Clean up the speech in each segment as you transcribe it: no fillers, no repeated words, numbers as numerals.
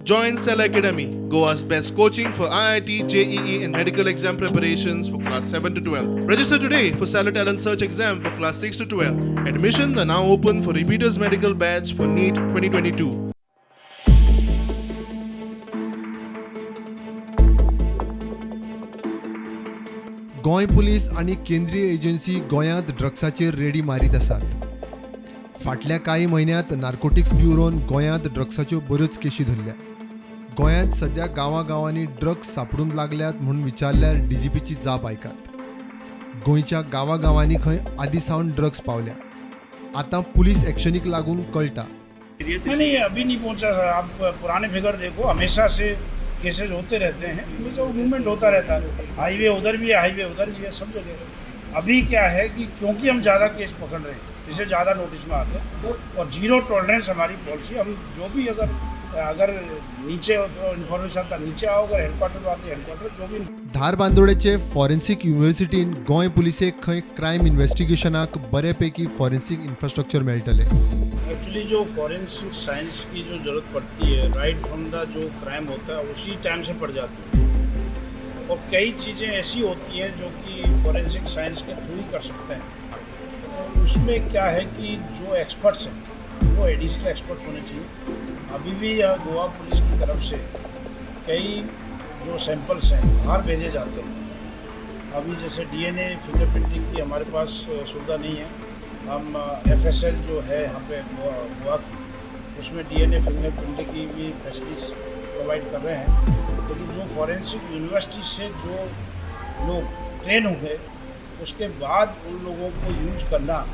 Join Stella Academy, Goa's best coaching for IIT, JEE and medical exam preparations for class 7 to 12. Register today for Stella Talent Search exam for class 6 to 12. Admissions are now open for repeaters medical batch for NEET 2022. Goa police आणि केंद्रीय agency गोंयांत ड्रग्साचेर ready मारीत आसात. फाटल्या कांय म्हयन्यांत narcotics ब्युरोन गोंयांत ड्रग्साच्यो बऱ्योच केशी धरल्या. गोंयांत सध्या गांवांनी ड्रग्स सापडूंक लागल्यात म्हणून विचारल्यार डीजीपीची जाप आयकात. गोंयच्या गांवांनी खंय आदीं सावन ड्रग्स पावल्या. आतां पुलीस एक्शनीक लागून कळटा. नहीं अभी नहीं पहुंचा सर. आप पुराने फिगर देखो, हमेशा से केसेस होते रहते हैं, हमेशा मूवमेंट होता रहता है. हाईवे उधर भी है, हाईवे उधर भी है, सब जगह. अभी क्या है कि क्योंकि हम ज़्यादा केस पकड़ रहे हैं, जिसे ज़्यादा नोटिस में आते हैं, और जीरो टॉलरेंस हमारी पॉलिसी. हम जो भी अगर नीचे इन्फॉर्मेशन आता नीचे आओ, अगर हेडक्वार्टर आते हेडक्वार्टर जो भी. धार बांदोडेचे फॉरेन्सिक युनिव्हर्सिटीन गोंय पुलिसेक खंय क्रायम इन्व्हेस्टिगेशनाक बऱ्यापैकी फॉरेन्सिक इन्फ्रास्ट्रक्चर मेळटलें. एक्चुअली जो फॉरेंसिक साइंस की जो ज़रूरत पड़ती है, राइट फ्रॉम द जो क्राइम होता है उसी टाइम से पड़ जाती है. और कई चीज़ें ऐसी होती हैं जो कि फॉरेंसिक साइंस के थ्रू ही कर सकते हैं. तो उसमें क्या है कि जो एक्सपर्ट्स हैं वो एडिशनल एक्सपर्ट्स होने चाहिए. अभी भी गोवा पुलिस की तरफ से कई जो सैंपल्स हैं बाहर भेजे जाते हैं. अभी जैसे डीएनए फिंगरप्रिंटिंग की हमारे पास सुविधा नहीं है. हम FSL जो है यहाँ पे गोवा की, उसमें डीएनए फिंगरप्रिंटिंग की भी फैसिलिटीज प्रोवाइड कर रहे हैं. लेकिन जो फॉरेंसिक यूनिवर्सिटी से जो लोग ट्रेन हुए उसके बाद उन लोगों को यूज करना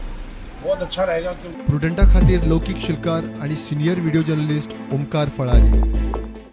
बहुत अच्छा रहेगा. प्रुडंटा खातीर लौकिक शिलकार आणि senior video journalist Omkar Phalari.